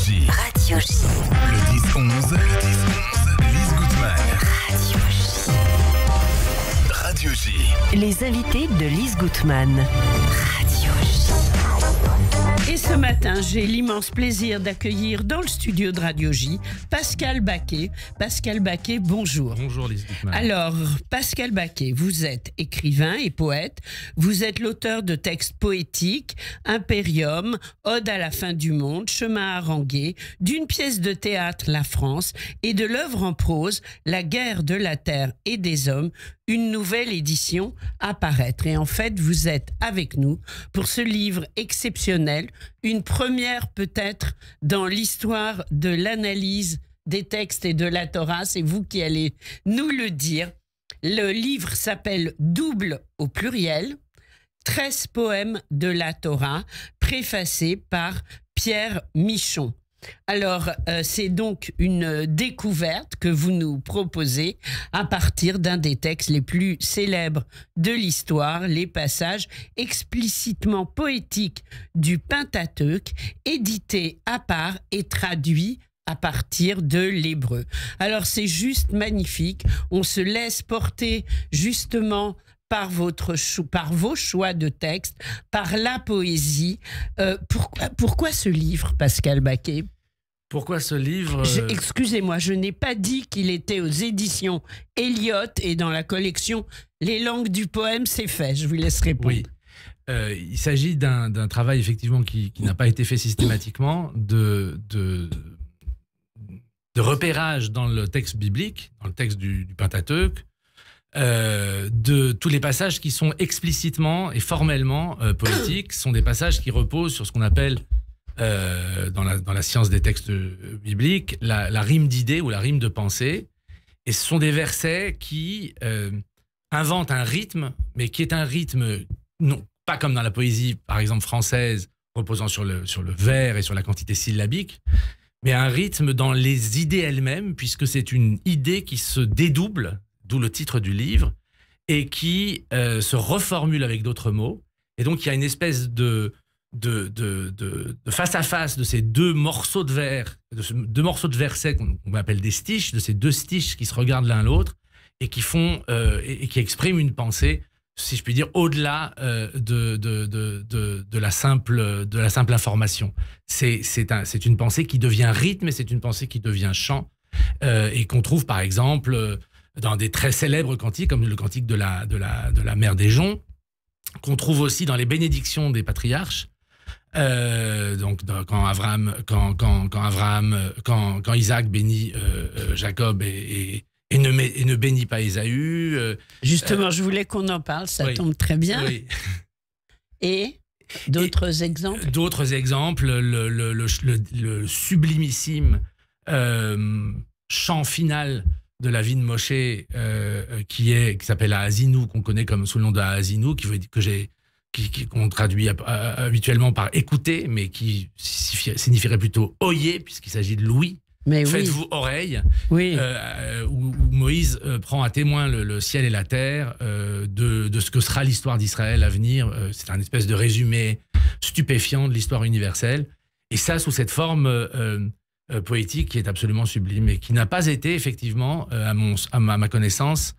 J. Radio J. Le 10-11. Lise Gutmann. Radio J. Radio J. Les invités de Lise Gutmann. Radio J. Et ce matin, j'ai l'immense plaisir d'accueillir dans le studio de Radio J Pascal Baquet. Pascal Baquet, bonjour. Bonjour Lise Gutmann. Alors, Pascal Baquet, vous êtes écrivain et poète. Vous êtes l'auteur de textes poétiques, Impérium, Ode à la fin du monde, Chemin harangué, d'une pièce de théâtre, La France, et de l'œuvre en prose, La guerre de la terre et des hommes, une nouvelle édition à paraître. Et en fait, vous êtes avec nous pour ce livre exceptionnel, une première peut-être dans l'histoire de l'analyse des textes et de la Torah. C'est vous qui allez nous le dire. Le livre s'appelle Double au pluriel, 13 poèmes de la Torah, préfacés par Pierre Michon. Alors, c'est donc une découverte que vous nous proposez à partir d'un des textes les plus célèbres de l'histoire, les passages explicitement poétiques du Pentateuque, édités à part et traduits à partir de l'hébreu. Alors, c'est juste magnifique. On se laisse porter justement par vos choix de texte, par la poésie. Pourquoi ce livre, Pascal Baquet ? Pourquoi ce livre Excusez-moi, je n'ai pas dit qu'il était aux éditions Eliott et dans la collection Les langues du poème, c'est fait. Je vous laisse répondre. Oui. Il s'agit d'un travail effectivement qui n'a pas été fait systématiquement, de repérage dans le texte biblique, dans le texte du Pentateuque, de tous les passages qui sont explicitement et formellement poétiques. Ce sont des passages qui reposent sur ce qu'on appelle dans la science des textes bibliques la rime d'idées ou la rime de pensée. Et ce sont des versets qui inventent un rythme, mais qui est un rythme non pas comme dans la poésie par exemple française reposant sur le vers et sur la quantité syllabique, mais un rythme dans les idées elles-mêmes, puisque c'est une idée qui se dédouble, d'où le titre du livre, et qui se reformule avec d'autres mots. Et donc, il y a une espèce de face-à-face de ces deux morceaux de vers, deux morceaux de versets qu'on appelle des stiches, de ces deux stiches qui se regardent l'un l'autre et qui font et qui expriment une pensée, si je puis dire, au-delà de la simple information. C'est une pensée qui devient rythme et c'est une pensée qui devient chant et qu'on trouve par exemple dans des très célèbres cantiques, comme le cantique de la mère des joncs, qu'on trouve aussi dans les bénédictions des patriarches. Donc quand Isaac bénit Jacob et ne bénit pas Ésaü. Justement, je voulais qu'on en parle, ça tombe très bien. Oui. Et d'autres exemples. D'autres exemples, le sublimissime chant final de la vie de Moshe, qui s'appelle Haazinu, qu'on connaît comme sous le nom de Haazinu, qu'on traduit habituellement par écouter, mais qui signifierait plutôt oyer, puisqu'il s'agit de l'ouïe. Faites-vous oreille, oui. Où Moïse prend à témoin le ciel et la terre de ce que sera l'histoire d'Israël à venir. C'est un espèce de résumé stupéfiant de l'histoire universelle. Et ça, sous cette forme poétique qui est absolument sublime et qui n'a pas été, effectivement, à ma connaissance,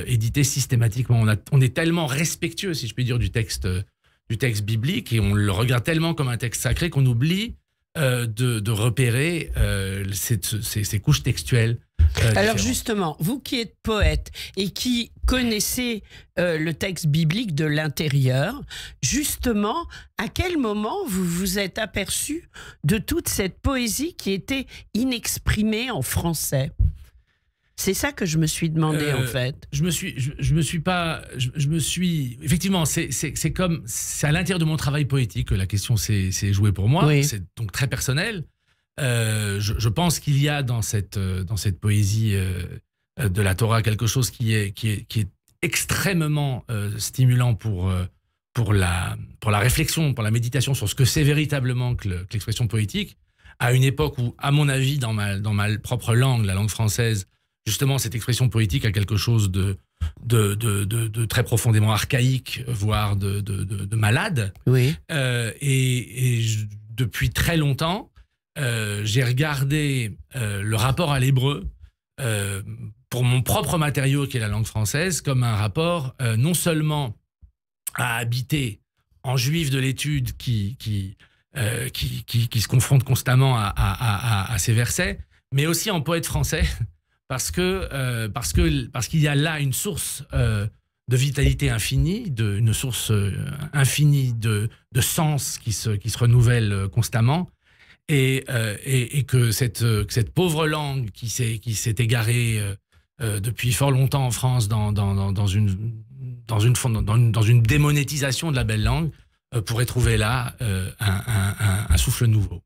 édité systématiquement. On est tellement respectueux, si je puis dire, du texte biblique, et on le regarde tellement comme un texte sacré qu'on oublie de repérer ces couches textuelles. Alors justement, vous qui êtes poète et qui connaissez le texte biblique de l'intérieur, justement, à quel moment vous vous êtes aperçu de toute cette poésie qui était inexprimée en français ? C'est ça que je me suis demandé en fait. Effectivement, c'est à l'intérieur de mon travail poétique que la question s'est jouée pour moi. Oui. C'est donc très personnel. Je pense qu'il y a dans cette poésie de la Torah quelque chose qui est extrêmement stimulant pour la réflexion, pour la méditation sur ce que c'est véritablement que l'expression poétique, à une époque où, à mon avis, dans ma propre langue, la langue française, justement, cette expression poétique a quelque chose de très profondément archaïque, voire de malade. Oui. Et depuis très longtemps, j'ai regardé le rapport à l'hébreu pour mon propre matériau qui est la langue française comme un rapport non seulement à habiter en juif de l'étude qui se confronte constamment à ces versets, mais aussi en poète français parce qu'il y a là une source de vitalité infinie, une source infinie de sens qui se renouvelle constamment, et que cette pauvre langue qui s'est égarée depuis fort longtemps en France dans une démonétisation de la belle langue pourrait trouver là un souffle nouveau.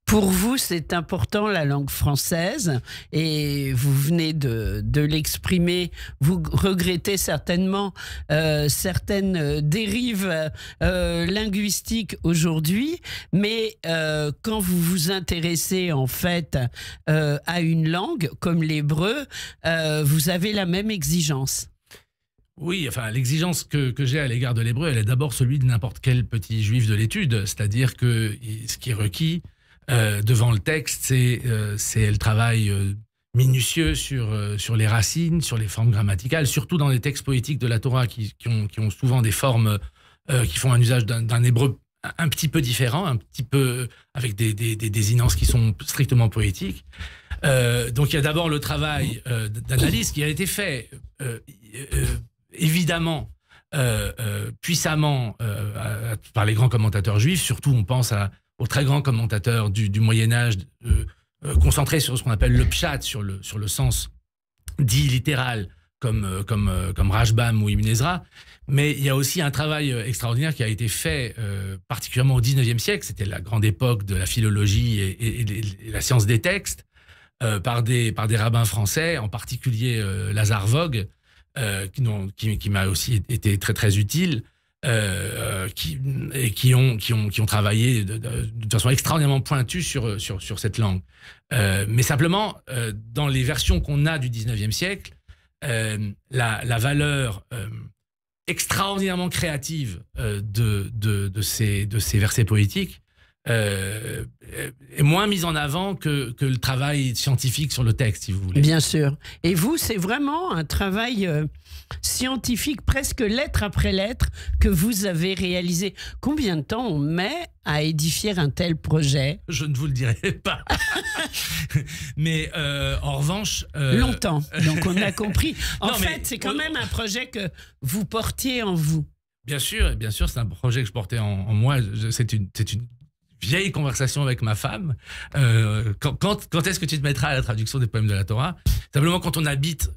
Pour vous, c'est important la langue française et vous venez de l'exprimer. Vous regrettez certainement certaines dérives linguistiques aujourd'hui, mais quand vous vous intéressez en fait à une langue comme l'hébreu, vous avez la même exigence. Oui, enfin, l'exigence que j'ai à l'égard de l'hébreu, elle est d'abord celui de n'importe quel petit juif de l'étude, c'est-à-dire que ce qui est requis devant le texte, c'est le travail minutieux sur les racines, sur les formes grammaticales, surtout dans les textes poétiques de la Torah qui ont souvent des formes qui font un usage d'un hébreu un petit peu différent, un petit peu avec des désinences qui sont strictement poétiques. Donc il y a d'abord le travail d'analyse qui a été fait évidemment puissamment par les grands commentateurs juifs. Surtout on pense aux très grands commentateurs du Moyen-Âge concentrés sur ce qu'on appelle le pshat, sur le sens dit littéral, comme Rashbam ou Ibn Ezra. Mais il y a aussi un travail extraordinaire qui a été fait particulièrement au XIXe siècle, c'était la grande époque de la philologie et la science des textes, par des rabbins français, en particulier Lazare Vogue, qui m'a aussi été très très utile, qui ont travaillé de façon extraordinairement pointue sur cette langue. Mais simplement, dans les versions qu'on a du 19e siècle, la valeur extraordinairement créative de ces versets poétiques est moins mise en avant que le travail scientifique sur le texte, si vous voulez. Bien sûr. Et vous, c'est vraiment un travail scientifique, presque lettre après lettre, que vous avez réalisé. Combien de temps on met à édifier un tel projet? Je ne vous le dirai pas. Mais en revanche... Longtemps, donc on a compris. En fait, c'est quand même un projet que vous portiez en vous. Bien sûr, c'est un projet que je portais en moi. C'est une vieille conversation avec ma femme. Quand est-ce que tu te mettras à la traduction des poèmes de la Torah? Simplement, quand on habite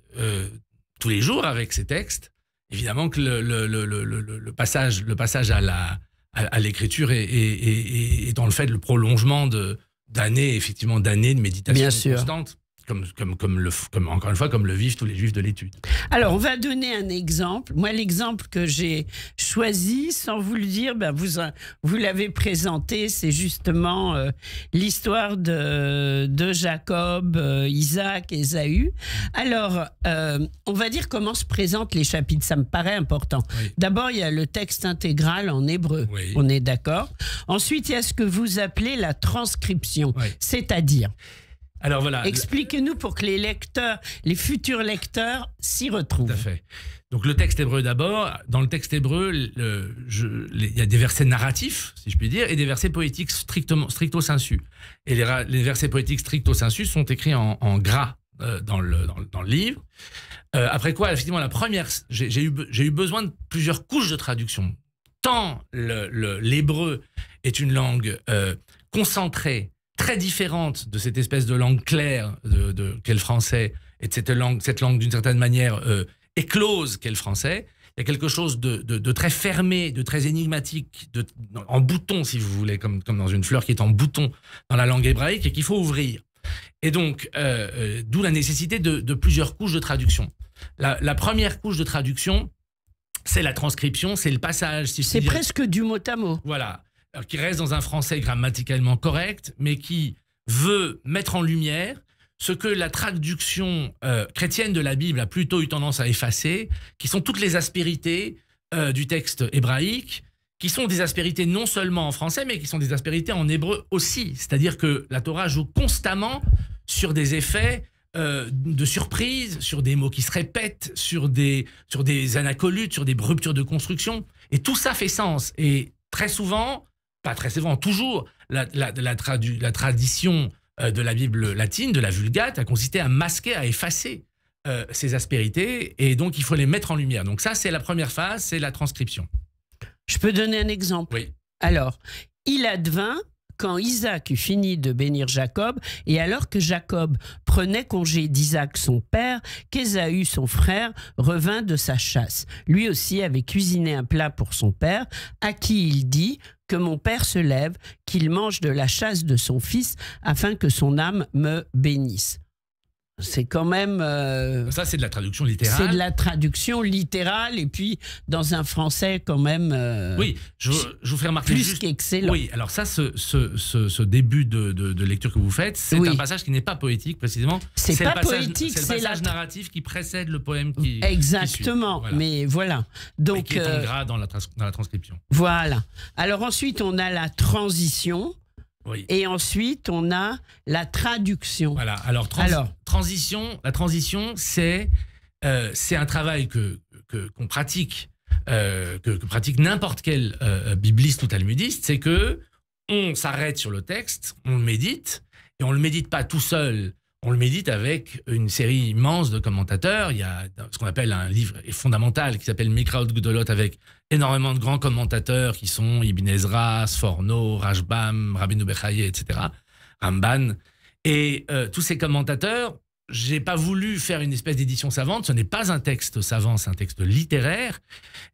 tous les jours avec ces textes, évidemment que le passage à l'écriture est dans le fait le prolongement d'années de méditation constante. Comme encore une fois, comme le vivent tous les juifs de l'étude. Alors, on va donner un exemple. Moi, l'exemple que j'ai choisi, sans vous le dire, vous l'avez présenté, c'est justement l'histoire de Jacob, Isaac et Ésaü. Alors, on va dire comment se présentent les chapitres, ça me paraît important. Oui. D'abord, il y a le texte intégral en hébreu, oui. On est d'accord. Ensuite, il y a ce que vous appelez la transcription, oui. C'est-à-dire... Alors voilà. Expliquez-nous pour que les futurs lecteurs s'y retrouvent. Tout à fait. Donc le texte hébreu d'abord. Dans le texte hébreu, il y a des versets narratifs, si je puis dire, et des versets poétiques stricto sensu. Et les versets poétiques stricto sensu sont écrits en gras dans le livre. Après quoi, effectivement, la première, j'ai eu besoin de plusieurs couches de traduction. Tant l'hébreu est une langue concentrée, très différente de cette espèce de langue claire qu'est le français, et de cette langue d'une certaine manière éclose qu'est le français. Il y a quelque chose de très fermé, de très énigmatique, en bouton, si vous voulez, comme dans une fleur qui est en bouton dans la langue hébraïque et qu'il faut ouvrir. Et donc, d'où la nécessité de plusieurs couches de traduction. La première couche de traduction, c'est la transcription, c'est le passage. Si c'est presque du mot à mot. Voilà. Alors, qui reste dans un français grammaticalement correct, mais qui veut mettre en lumière ce que la traduction chrétienne de la Bible a plutôt eu tendance à effacer, qui sont toutes les aspérités du texte hébraïque, qui sont des aspérités non seulement en français, mais qui sont des aspérités en hébreu aussi. C'est-à-dire que la Torah joue constamment sur des effets de surprise, sur des mots qui se répètent, sur des anacolutes, sur des ruptures de construction. Et tout ça fait sens. Et très souvent, pas très souvent, toujours, la tradition de la Bible latine, de la Vulgate, a consisté à masquer, à effacer ces aspérités. Et donc, il faut les mettre en lumière. Donc ça, c'est la première phase, c'est la transcription. Je peux donner un exemple? Oui. Alors, il advint, quand Isaac eut fini de bénir Jacob, et alors que Jacob prenait congé d'Isaac son père, qu'Ésaü son frère revint de sa chasse. Lui aussi avait cuisiné un plat pour son père, à qui il dit que mon père se lève, qu'il mange de la chasse de son fils, afin que son âme me bénisse. C'est quand même... Ça, c'est de la traduction littérale. C'est de la traduction littérale, et puis dans un français quand même... oui, je vous fais remarquer plus juste... qu'excellent. Oui, alors ça, ce début de lecture que vous faites, c'est un passage qui n'est pas poétique, précisément. C'est pas poétique, c'est le passage narratif qui précède le poème qui... Exactement, qui suit. Voilà. mais voilà. Donc, et qui est en gras dans la transcription. Voilà. Alors ensuite, on a la transition. Oui. Et ensuite, on a la traduction. Voilà. Alors, transition, la transition, c'est un travail qu'on pratique, que pratique n'importe quel bibliste ou talmudiste, c'est que on s'arrête sur le texte, on le médite, et on le médite pas tout seul. On le médite avec une série immense de commentateurs. Il y a ce qu'on appelle un livre fondamental qui s'appelle Mikraot Gdolot, avec énormément de grands commentateurs qui sont Ibn Ezra, Sforno, Rashbam, Rabbeinu Bechaye, etc., Ramban. Et tous ces commentateurs, j'ai pas voulu faire une espèce d'édition savante. Ce n'est pas un texte savant, c'est un texte littéraire.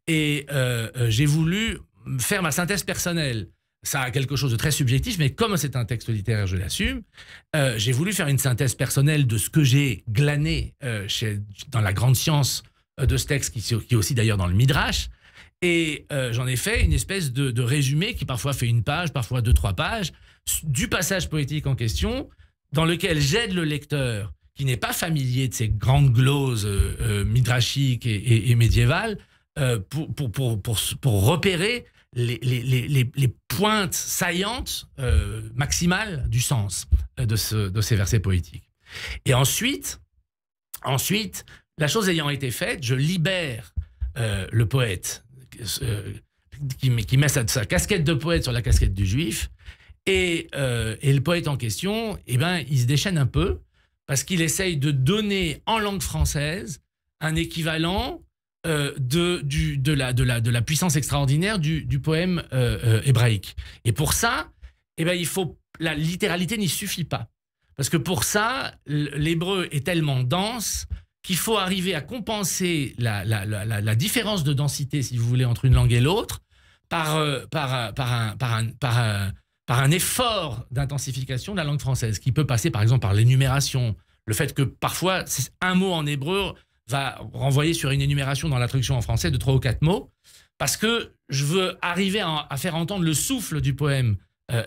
Et j'ai voulu faire ma synthèse personnelle. Ça a quelque chose de très subjectif, mais comme c'est un texte littéraire, je l'assume. J'ai voulu faire une synthèse personnelle de ce que j'ai glané dans la grande science de ce texte, qui est aussi d'ailleurs dans le Midrash. Et j'en ai fait une espèce de résumé qui parfois fait une page, parfois 2-3 pages, du passage poétique en question, dans lequel j'aide le lecteur qui n'est pas familier de ces grandes gloses midrashiques et médiévales pour repérer les pointes saillantes maximales du sens de ces versets poétiques. Et ensuite, la chose ayant été faite, je libère le poète qui met sa casquette de poète sur la casquette du juif, et le poète en question, eh ben, il se déchaîne un peu parce qu'il essaye de donner en langue française un équivalent de la puissance extraordinaire du poème hébraïque. Et pour ça, eh ben, la littéralité n'y suffit pas. Parce que pour ça, l'hébreu est tellement dense qu'il faut arriver à compenser la différence de densité, si vous voulez, entre une langue et l'autre, par un effort d'intensification de la langue française, qui peut passer par exemple par l'énumération. Le fait que parfois, un mot en hébreu va renvoyer sur une énumération dans la traduction en français de 3 ou 4 mots, parce que je veux arriver à faire entendre le souffle du poème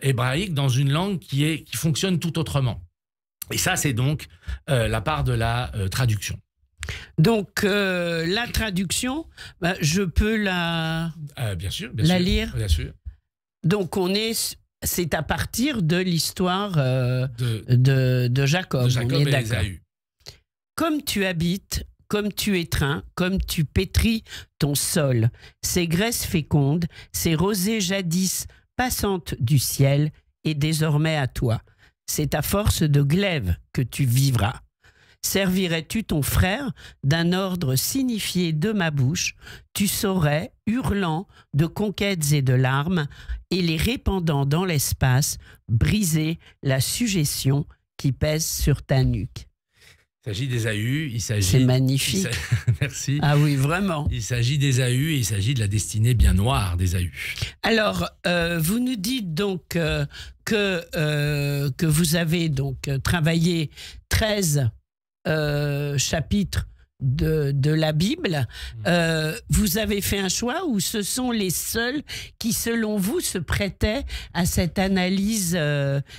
hébraïque dans une langue qui fonctionne tout autrement. Et ça, c'est donc la part de la traduction. Donc, la traduction, je peux bien sûr, lire. Bien sûr. Donc, c'est à partir de l'histoire de Jacob. De Jacob et Ésaü. Comme tu habites, comme tu étreins, comme tu pétris ton sol, ces graisses fécondes, ces rosées jadis passantes du ciel, et désormais à toi. C'est à force de glaive que tu vivras. Servirais-tu ton frère d'un ordre signifié de ma bouche, tu saurais, hurlant de conquêtes et de larmes, et les répandant dans l'espace, briser la suggestion qui pèse sur ta nuque. Il s'agit d'Ésaü, C'est magnifique. Merci. Ah oui, vraiment. Il s'agit d'Ésaü et il s'agit de la destinée bien noire d'Ésaü. Alors, vous nous dites donc que vous avez donc travaillé 13 chapitres de la Bible. Vous avez fait un choix ou ce sont les seuls qui, selon vous, se prêtaient à cette analyse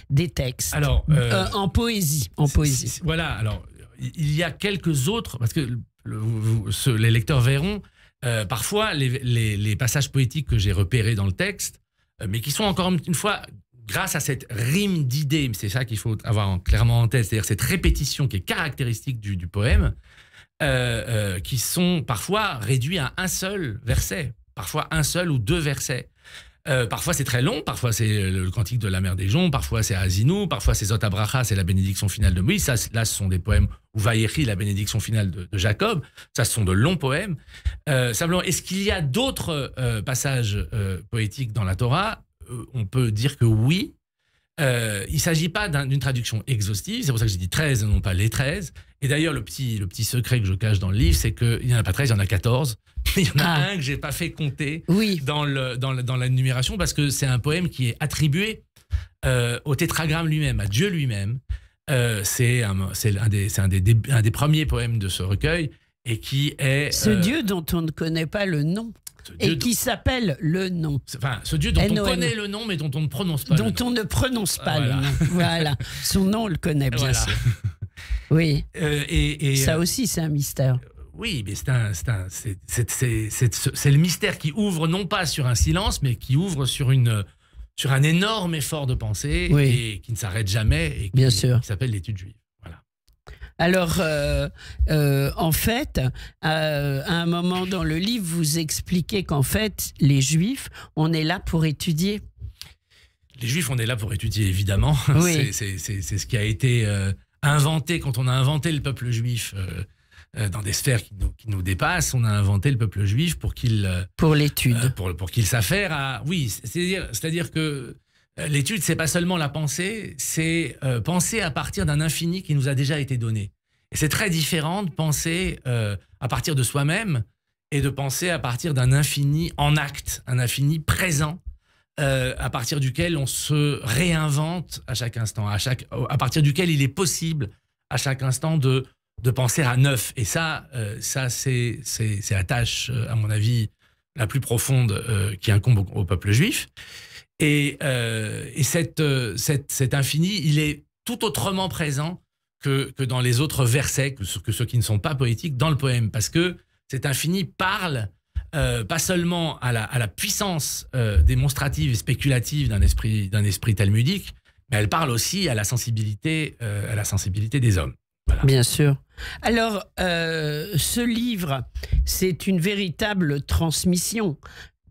des textes? Alors, en poésie. Voilà, alors, il y a quelques autres, parce que les lecteurs verront, parfois, les passages poétiques que j'ai repérés dans le texte, mais qui sont encore une fois, grâce à cette rime d'idées, c'est ça qu'il faut avoir clairement en tête, c'est-à-dire cette répétition qui est caractéristique du poème, qui sont parfois réduits à un seul verset, parfois un seul ou 2 versets. Parfois c'est très long, parfois c'est le cantique de la mère des joncs, parfois c'est Azinou, parfois c'est Zot Abracha, c'est la bénédiction finale de Moïse. Ça, là, ce sont des poèmes, ou Vayechi, la bénédiction finale de Jacob. Ça, ce sont de longs poèmes. Simplement, est-ce qu'il y a d'autres passages poétiques dans la Torah? On peut dire que oui. Il ne s'agit pas d'une traduction exhaustive, c'est pour ça que j'ai dit 13 et non pas les 13. Et d'ailleurs, le petit secret que je cache dans le livre, c'est qu'il n'y en a pas 13, il y en a 14. Il y en a un que je n'ai pas fait compter dans la numération, parce que c'est un poème qui est attribué au tétragramme lui-même, à Dieu lui-même. C'est un des premiers poèmes de ce recueil, et qui est... Ce Dieu dont on ne connaît pas le nom. Et qui s'appelle le nom. Enfin, ce Dieu dont on connaît le nom, mais dont on ne prononce pas le nom. Dont on ne prononce pas le nom. Voilà. Son nom, on le connaît bien sûr. Oui. Ça aussi, c'est un mystère. Oui, mais c'est le mystère qui ouvre non pas sur un silence, mais qui ouvre sur un énorme effort de pensée, et qui ne s'arrête jamais, et qui s'appelle l'étude juive. Alors, en fait, à un moment dans le livre, vous expliquez qu'en fait, les Juifs, on est là pour étudier. Les Juifs, on est là pour étudier, évidemment. Oui. C'est ce qui a été inventé quand on a inventé le peuple juif dans des sphères qui nous dépassent. On a inventé le peuple juif pour qu'il... Pour l'étude. Pour qu'il s'affaire à... Oui, c'est-à-dire que... L'étude, c'est pas seulement la pensée, c'est penser à partir d'un infini qui nous a déjà été donné. Et c'est très différent de penser à partir de soi-même et de penser à partir d'un infini en acte, un infini présent, à partir duquel on se réinvente à chaque instant, à partir duquel il est possible à chaque instant de penser à neuf. Et ça c'est la tâche, à mon avis, la plus profonde qui incombe au peuple juif. Et cet infini, il est tout autrement présent que dans les autres versets, que ceux qui ne sont pas poétiques, dans le poème. Parce que cet infini parle pas seulement à la puissance démonstrative et spéculative d'un esprit talmudique, mais elle parle aussi à la sensibilité des hommes. Voilà. Bien sûr. Alors, ce livre, c'est une véritable transmission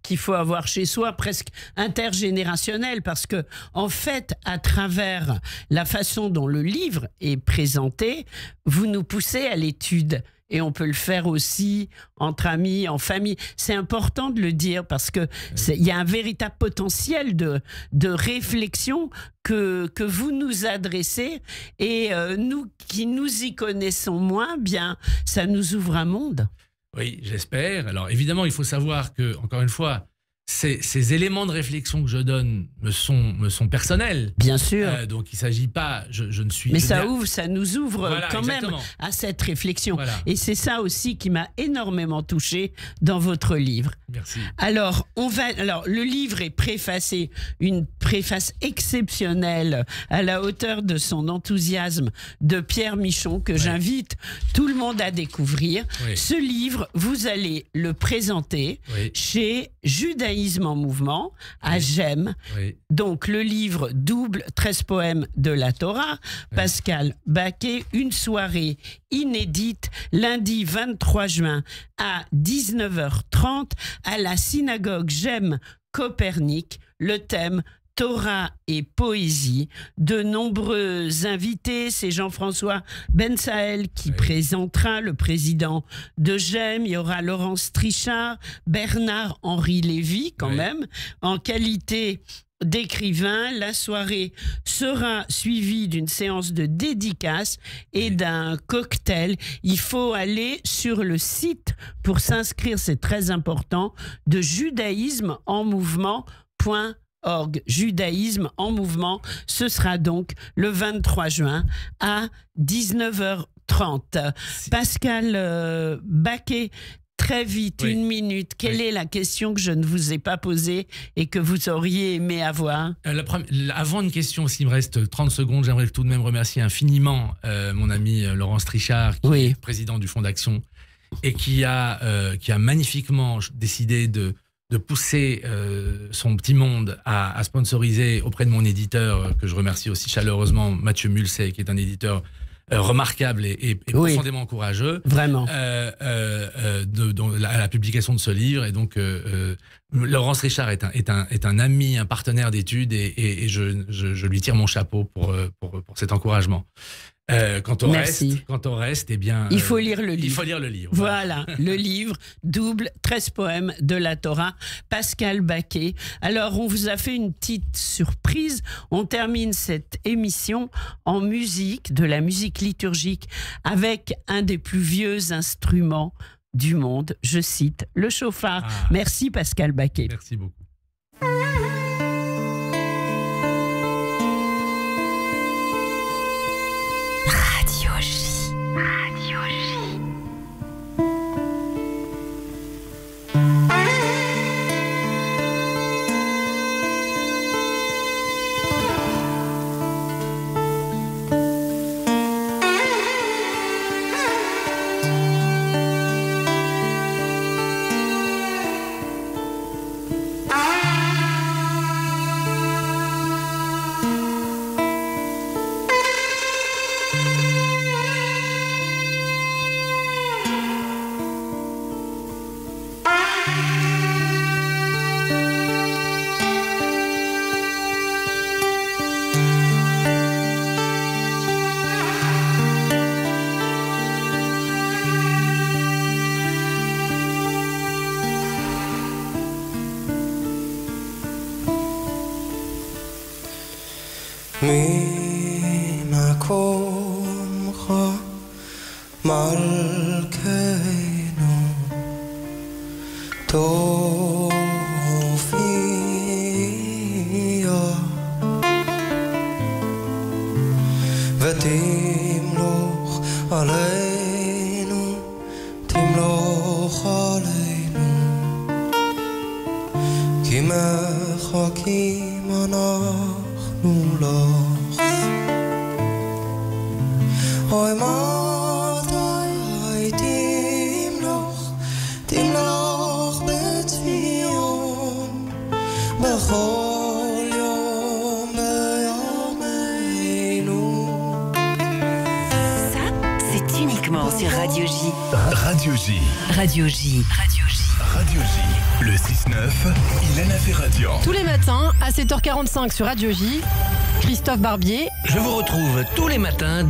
qu'il faut avoir chez soi, presque intergénérationnel, parce que, en fait, à travers la façon dont le livre est présenté, vous nous poussez à l'étude. Et on peut le faire aussi entre amis, en famille. C'est important de le dire parce que il y a un véritable potentiel de réflexion que vous nous adressez. Et nous qui nous y connaissons moins, bien, ça nous ouvre un monde. Oui, j'espère. Alors évidemment, il faut savoir que, encore une fois, ces éléments de réflexion que je donne me sont personnels. Bien sûr. Donc il ne s'agit pas, je ne suis... Mais ça nous ouvre quand exactement. même à cette réflexion. Voilà. Et c'est ça aussi qui m'a énormément touchée dans votre livre. Merci. Alors, le livre est préfacé, une préface exceptionnelle à la hauteur de son enthousiasme de Pierre Michon, que j'invite tout le monde à découvrir. Oui. Ce livre, vous allez le présenter chez Judaïsme en mouvement, à Gênes. Oui. Donc, le livre double 13 poèmes de la Torah, Pascal Baquet, une soirée inédite, lundi 23 juin à 19h30 à la synagogue Gênes Copernic. Le thème Torah et poésie. De nombreux invités, c'est Jean-François Bensaël qui présentera, le président de GEM. Il y aura Laurence Trichard, Bernard-Henri Lévy quand même, en qualité d'écrivain. La soirée sera suivie d'une séance de dédicace et d'un cocktail. Il faut aller sur le site pour s'inscrire, c'est très important, de judaïsme en mouvement.org. Judaïsme en mouvement. Ce sera donc le 23 juin à 19h30. Pascal Baquet, très vite, une minute. Quelle est la question que je ne vous ai pas posée et que vous auriez aimé avoir? Avant une question, s'il me reste 30 secondes, j'aimerais tout de même remercier infiniment mon ami Laurence Trichard, qui est président du Fonds d'Action et qui a magnifiquement décidé de pousser son petit monde à sponsoriser auprès de mon éditeur, que je remercie aussi chaleureusement, Mathieu Mulset, qui est un éditeur remarquable et profondément courageux. Vraiment. La publication de ce livre. Et donc, Laurence Richard est un ami, un partenaire d'études, et je lui tire mon chapeau pour cet encouragement. Quant au reste, eh bien, il faut lire le livre. Il faut lire le livre. Voilà, le livre double 13 poèmes de la Torah, Pascal Baquet. Alors, on vous a fait une petite surprise. On termine cette émission en musique, de la musique liturgique, avec un des plus vieux instruments du monde. Je cite le chauffard. Merci Pascal Baquet. Merci beaucoup. ממקומך מלכנו תופיע ותמלוך עלינו תמלוך עלינו כי מחכים אנחנו לך אוי מתי תמלוך בציון בכל יום בימינו. Ça, c'est uniquement sur Radio J. Radio J. Radio J. Radio J. Radio J. Le 6-9, Ilana Ferradian. Tous les matins à 7h45 sur Radio J, Christophe Barbier. Je vous retrouve tous les matins